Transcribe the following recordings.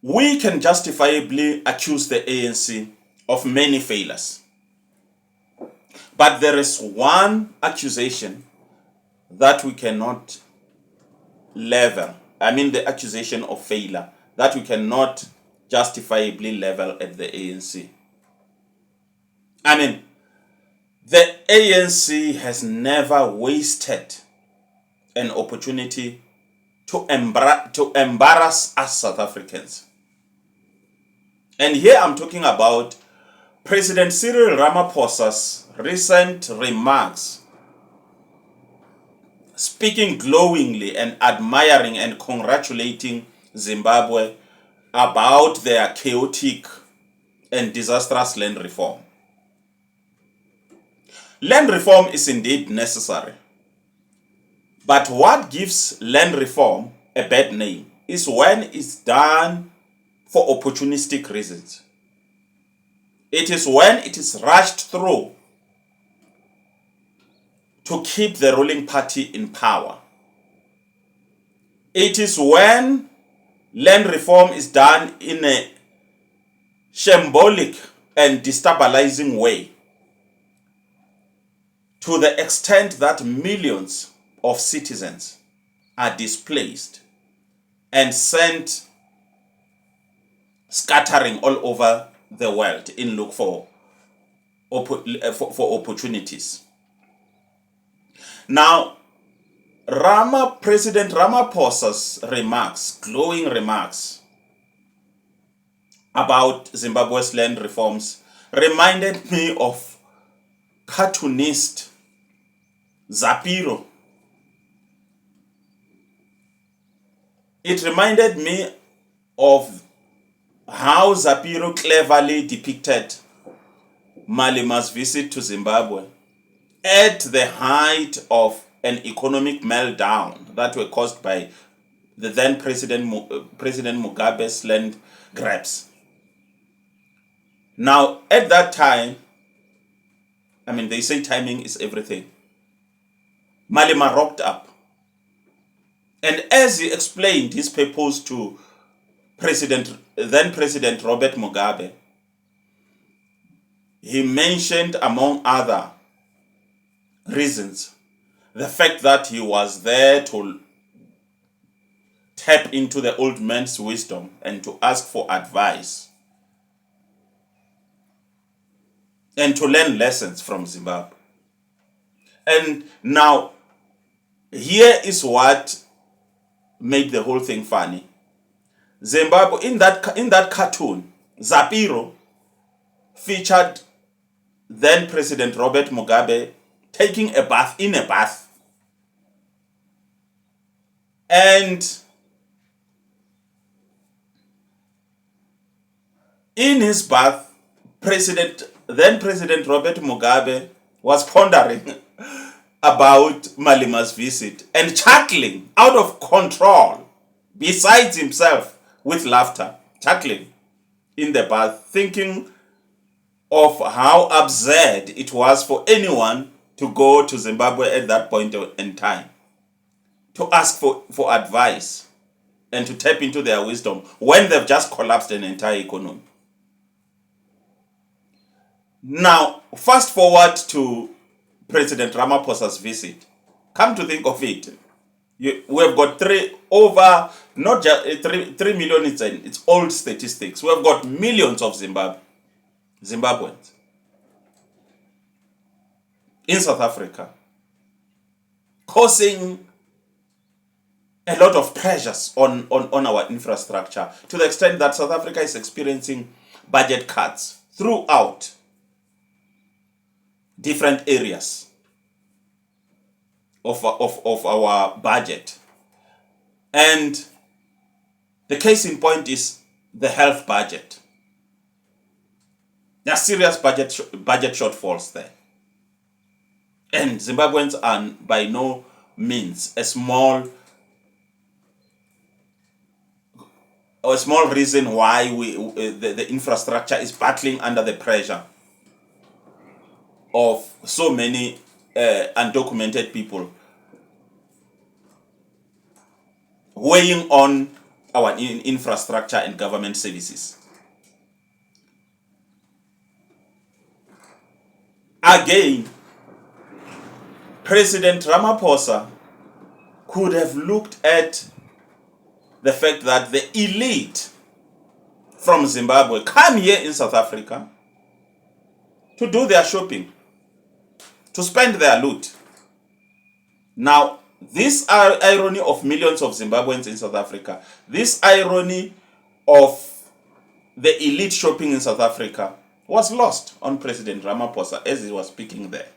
We can justifiably accuse the ANC of many failures. But there is one accusation that we cannot level. I mean, the accusation of failure that we cannot justifiably level at the ANC. I mean, the ANC has never wasted an opportunity to embarrass us South Africans. And here I'm talking about President Cyril Ramaphosa's recent remarks, speaking glowingly and admiring and congratulating Zimbabwe about their chaotic and disastrous land reform. Land reform is indeed necessary. But what gives land reform a bad name is when it's done for opportunistic reasons. It is when it is rushed through to keep the ruling party in power. It is when land reform is done in a shambolic and destabilizing way, to the extent that millions of citizens are displaced and sent scattering all over the world in look for opportunities. Now, President Ramaphosa's remarks, glowing remarks about Zimbabwe's land reforms, reminded me of cartoonist Zapiro. It reminded me of how Zapiro cleverly depicted Malima's visit to Zimbabwe at the height of an economic meltdown that were caused by the then President Mugabe's land grabs. Now, at that time, I mean, they say timing is everything. Malema rocked up. And as he explained his purpose to then President Robert Mugabe, he mentioned, among other reasons, the fact that he was there to tap into the old man's wisdom and to ask for advice and to learn lessons from Zimbabwe. And now, here is what made the whole thing funny. Zimbabwe, in that cartoon, Zapiro featured then President Robert Mugabe taking a bath in a bath. And in his bath, then President Robert Mugabe was pondering about Malima's visit and chuckling out of control, besides himself, with laughter, chuckling in the bath, thinking of how absurd it was for anyone to go to Zimbabwe at that point in time, to ask for advice and to tap into their wisdom when they've just collapsed an entire economy. Now, fast forward to President Ramaphosa's visit. Come to think of it, we've got 3 million, it's old statistics. We've got millions of Zimbabweans in South Africa, causing a lot of pressures on our infrastructure, to the extent that South Africa is experiencing budget cuts throughout different areas of our budget. And the case in point is the health budget. There are serious budget shortfalls there. And Zimbabweans are by no means a small reason why the infrastructure is battling under the pressure of so many undocumented people weighing on our infrastructure and government services. Again, President Ramaphosa could have looked at the fact that the elite from Zimbabwe come here in South Africa to do their shopping, to spend their loot. Now, this irony of millions of Zimbabweans in South Africa, this irony of the elite shopping in South Africa was lost on President Ramaphosa as he was speaking there.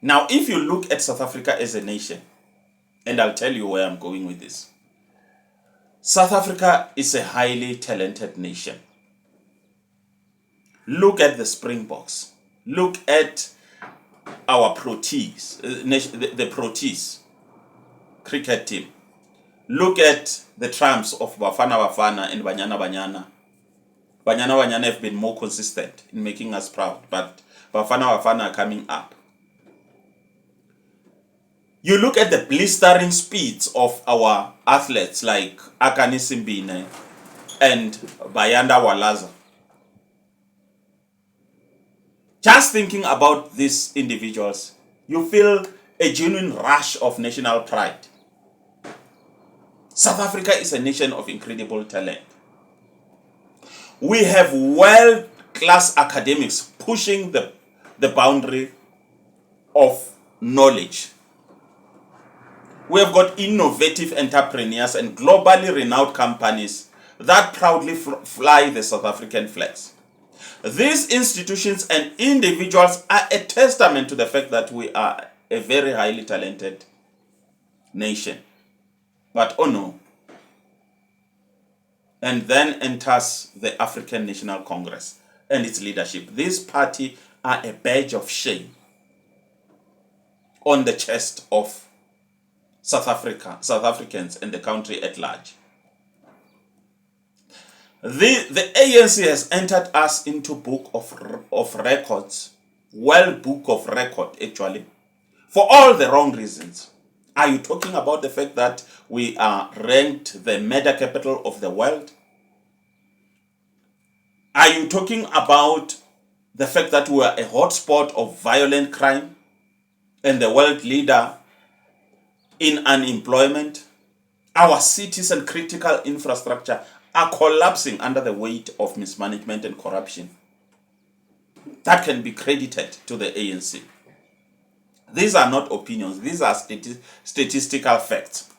Now, if you look at South Africa as a nation, and I'll tell you where I'm going with this. South Africa is a highly talented nation. Look at the Springboks. Look at our Proteas, the Proteas cricket team. Look at the trumps of Bafana Bafana and Banyana Banyana. Banyana Banyana have been more consistent in making us proud, but Bafana Bafana are coming up. You look at the blistering speeds of our athletes like Akani Simbine and Bayanda Walaza. Just thinking about these individuals, you feel a genuine rush of national pride. South Africa is a nation of incredible talent. We have world-class academics pushing the boundary of knowledge. We have got innovative entrepreneurs and globally renowned companies that proudly fly the South African flags. These institutions and individuals are a testament to the fact that we are a very highly talented nation. But oh no. And then enters the African National Congress and its leadership. This party are a badge of shame on the chest of South Africans and the country at large. The ANC has entered us into book of records, world book of record actually, for all the wrong reasons. Are you talking about the fact that we are ranked the murder capital of the world? Are you talking about the fact that we are a hotspot of violent crime and the world leader in unemployment? Our cities and critical infrastructure are collapsing under the weight of mismanagement and corruption. That can be credited to the ANC. These are not opinions, these are statistical facts.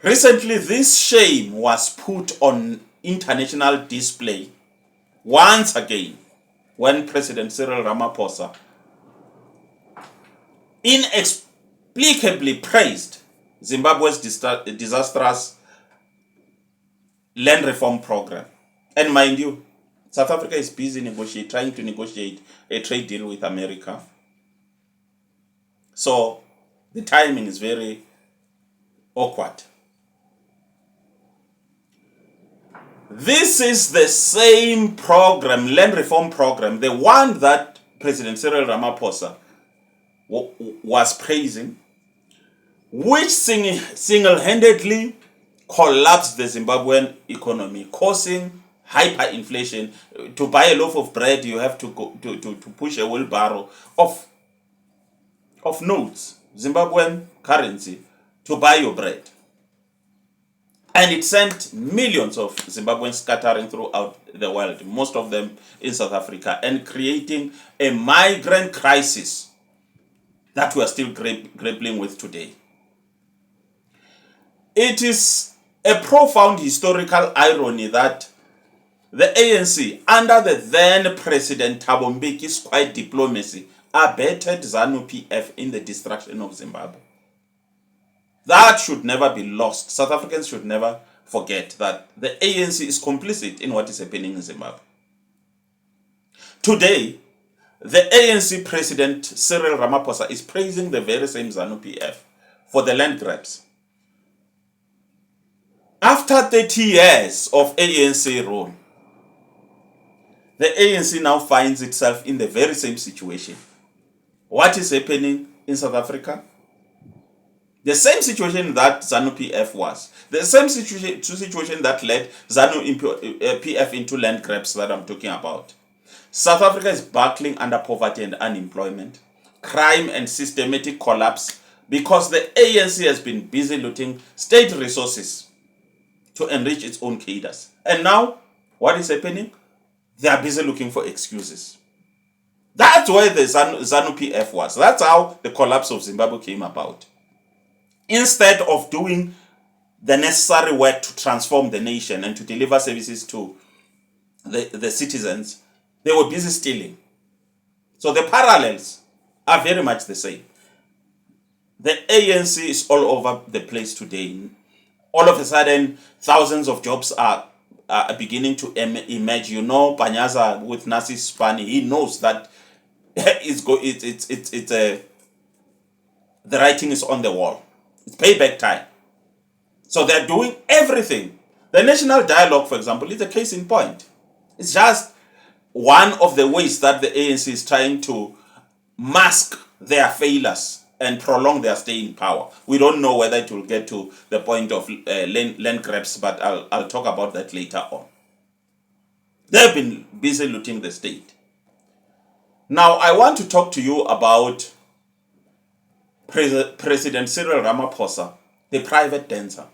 Recently, this shame was put on international display once again when President Cyril Ramaphosa inexplicably praised Zimbabwe's disastrous land reform program. And mind you, South Africa is busy trying to negotiate a trade deal with America. So the timing is very awkward. This is the same program, land reform program, the one that President Cyril Ramaphosa was praising, which single-handedly collapsed the Zimbabwean economy, causing hyperinflation. To buy a loaf of bread, you have to go to push a wheelbarrow of notes, Zimbabwean currency, to buy your bread. And it sent millions of Zimbabweans scattering throughout the world, most of them in South Africa, and creating a migrant crisis that we are still grappling with today. It is a profound historical irony that the ANC, under the then President Thabo Mbiki's quiet diplomacy, abetted ZANU-PF in the destruction of Zimbabwe. That should never be lost. South Africans should never forget that the ANC is complicit in what is happening in Zimbabwe. Today, the ANC President Cyril Ramaphosa is praising the very same ZANU-PF for the land grabs. After 30 years of ANC rule, the ANC now finds itself in the very same situation. What is happening? in South Africa? The same situation that ZANU-PF was. The same situation that led ZANU-PF into land grabs that I'm talking about. South Africa is buckling under poverty and unemployment, crime and systematic collapse because the ANC has been busy looting state resources to enrich its own cadres. And now, what is happening? They are busy looking for excuses. That's where the ZANU-PF was. That's how the collapse of Zimbabwe came about. Instead of doing the necessary work to transform the nation and to deliver services to the citizens, they were busy stealing. So the parallels are very much the same. The ANC is all over the place today. All of a sudden, thousands of jobs are beginning to emerge. You know, Panyaza with Nasi Spani, he knows that the writing is on the wall. It's payback time. So they're doing everything. The national dialogue, for example, is a case in point. It's just one of the ways that the ANC is trying to mask their failures and prolong their stay in power. We don't know whether it will get to the point of land grabs, but I'll talk about that later on. They've been busy looting the state. Now, I want to talk to you about President Cyril Ramaphosa, the private dancer.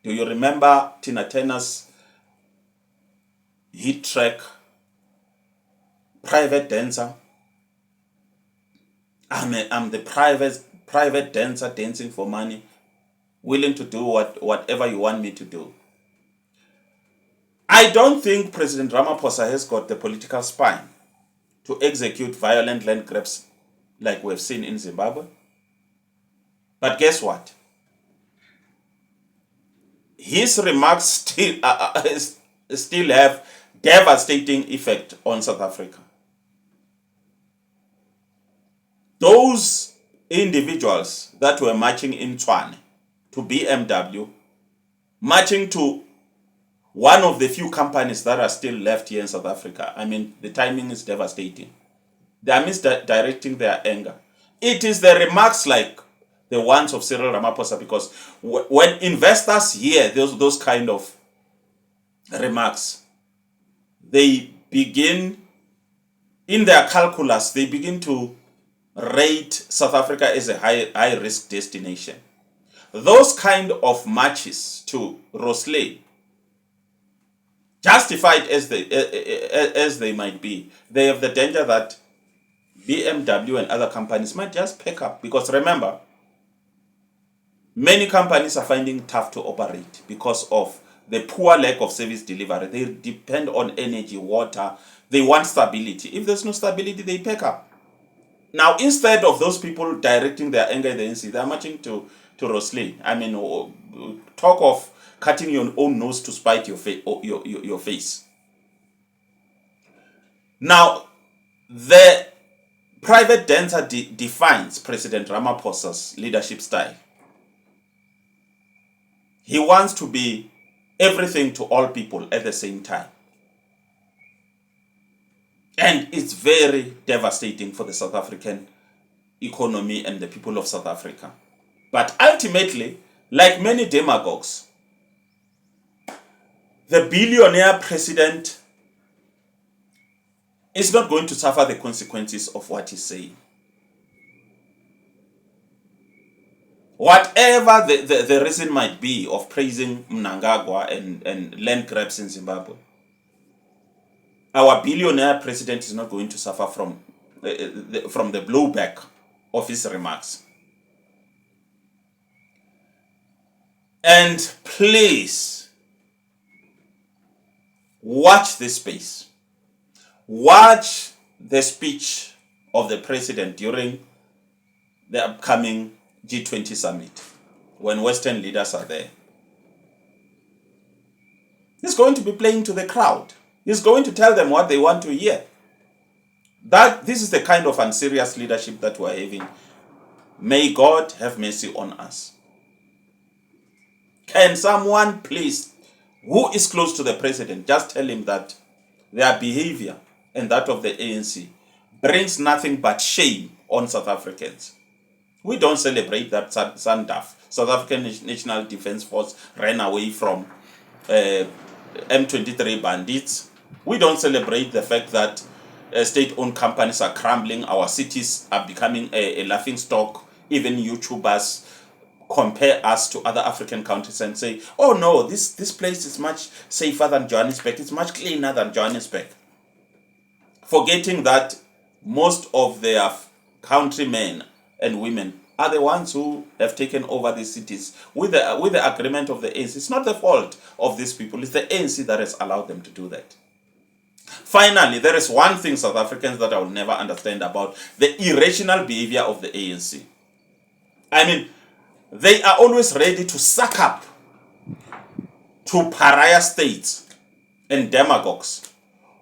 Do you remember Tina Turner's hit track, Private Dancer? I'm the private dancer dancing for money, willing to do whatever you want me to do. I don't think President Ramaphosa has got the political spine to execute violent land grabs like we've seen in Zimbabwe. But guess what? His remarks still have devastating effect on South Africa. Those individuals that were marching in Tshwane to BMW, marching to one of the few companies that are still left here in South Africa. I mean, the timing is devastating. They are misdirecting their anger. It is the remarks like the ones of Cyril Ramaphosa, because when investors hear those kind of remarks, they begin, in their calculus, they begin to rate South Africa as a high risk destination. Those kind of marches to Rosley, justified as they might be, they have the danger that BMW and other companies might just pick up. Because remember, many companies are finding it tough to operate because of the poor lack of service delivery. They depend on energy, water. They want stability. If there's no stability, they pick up. Now, instead of those people directing their anger at the ANC, they're marching to Rosley. I mean, talk of cutting your own nose to spite your face. Now, the private dancer defines President Ramaphosa's leadership style. He wants to be everything to all people at the same time. And it's very devastating for the South African economy and the people of South Africa. But ultimately, like many demagogues, the billionaire president is not going to suffer the consequences of what he's saying. Whatever the reason might be of praising Mnangagwa and land grabs in Zimbabwe, our billionaire president is not going to suffer from the blowback of his remarks. And please, watch this space. Watch the speech of the president during the upcoming G20 summit when Western leaders are there. He's going to be playing to the crowd. He's going to tell them what they want to hear. This is the kind of unserious leadership that we're having. May God have mercy on us. Can someone please, who is close to the president, just tell him that their behavior and that of the ANC brings nothing but shame on South Africans. We don't celebrate that Sandaf. South African National Defence Force ran away from M23 bandits. We don't celebrate the fact that state-owned companies are crumbling. Our cities are becoming a laughing stock. Even YouTubers compare us to other African countries and say, oh no, this place is much safer than Johannesburg. It's much cleaner than Johannesburg. Forgetting that most of their countrymen and women are the ones who have taken over these cities with the agreement of the ANC. It's not the fault of these people. It's the ANC that has allowed them to do that. Finally, there is one thing, South Africans, that I will never understand about the irrational behavior of the ANC. I mean, they are always ready to suck up to pariah states and demagogues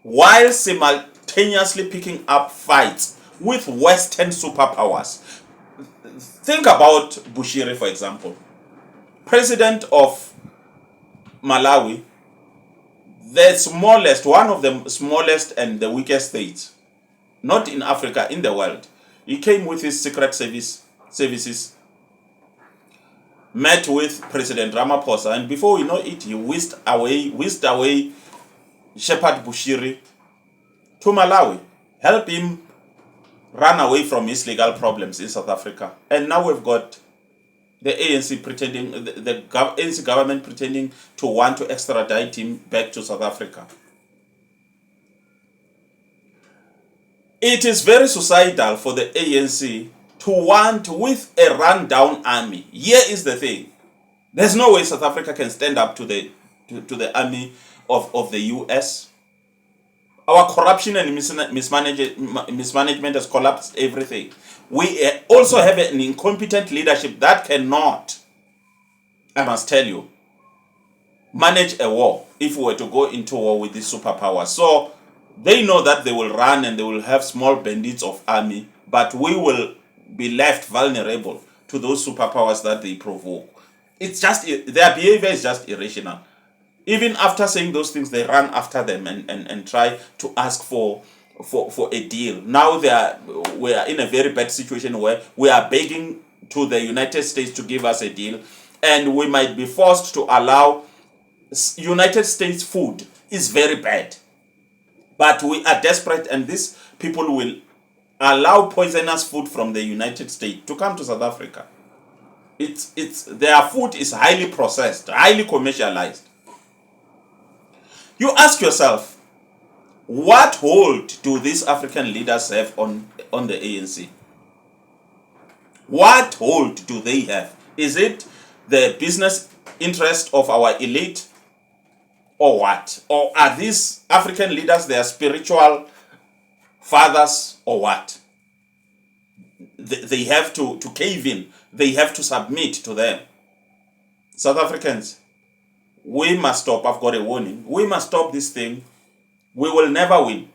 while simultaneously picking up fights with Western superpowers. Think about Bushiri, for example. President of Malawi, the smallest, one of the smallest and the weakest states, not in Africa, in the world. He came with his secret services, met with President Ramaphosa, and before we know it, he whisked away Shepherd Bushiri to Malawi, help him run away from his legal problems in South Africa. And now we've got the ANC pretending, the ANC government pretending to want to extradite him back to South Africa. It is very suicidal for the ANC to want with a rundown army. Here is the thing. There's no way South Africa can stand up to the army of the US. Our corruption and mismanagement has collapsed everything. We also have an incompetent leadership that cannot, I must tell you, manage a war if we were to go into war with these superpowers. So they know that they will run and they will have small bandits of army, but we will be left vulnerable to those superpowers that they provoke. It's just, their behavior is just irrational. Even after saying those things, they run after them and try to ask for a deal. Now we are in a very bad situation where we are begging to the United States to give us a deal, and we might be forced to allow United States food. Is very bad. But we are desperate, and these people will allow poisonous food from the United States to come to South Africa. Their food is highly processed, highly commercialized. You ask yourself, what hold do these African leaders have on the ANC? What hold do they have? Is it the business interest of our elite, or what? Or are these African leaders their spiritual fathers, or what? They have to cave in. They have to submit to them. South Africans, we must stop. I've got a warning. We must stop this thing. We will never win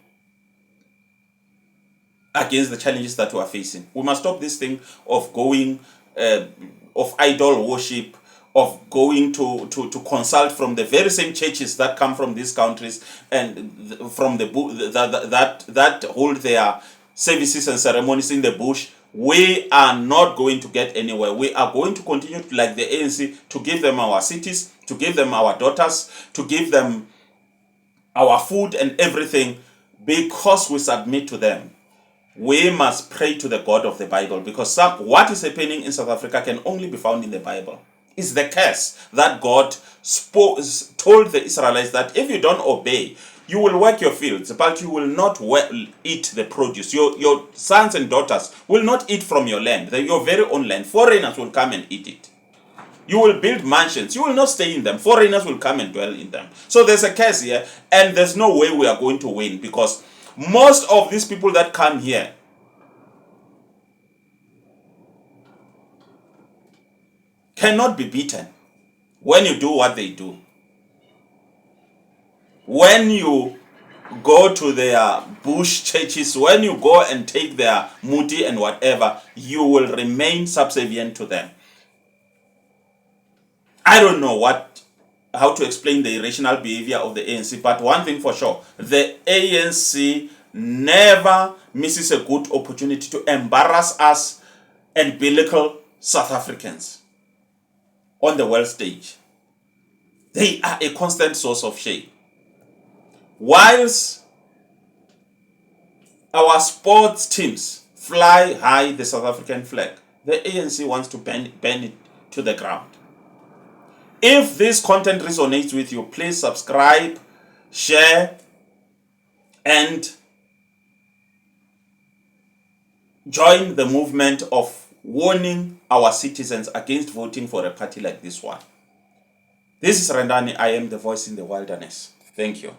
against the challenges that we are facing. We must stop this thing of going, of idol worship, of going to consult from the very same churches that come from these countries and from that hold their services and ceremonies in the bush. We are not going to get anywhere. We are going to continue to, like the ANC, to give them our cities, to give them our daughters, to give them our food and everything, because we submit to them. We must pray to the God of the Bible, because what is happening in South Africa can only be found in the Bible. It's the curse that God told the Israelites that if you don't obey, you will work your fields, but you will not eat the produce. Your sons and daughters will not eat from your land, your very own land. Foreigners will come and eat it. You will build mansions. You will not stay in them. Foreigners will come and dwell in them. So there's a curse here, and there's no way we are going to win, because most of these people that come here cannot be beaten when you do what they do. When you go to their bush churches, when you go and take their moody and whatever, you will remain subservient to them. I don't know how to explain the irrational behavior of the ANC, but one thing for sure, the ANC never misses a good opportunity to embarrass us and belittle South Africans on the world stage. They are a constant source of shame. Whilst our sports teams fly high the South African flag, the ANC wants to ban it to the ground. If this content resonates with you, please subscribe, share, and join the movement of warning our citizens against voting for a party like this one. This is Rendani. I am the voice in the wilderness. Thank you.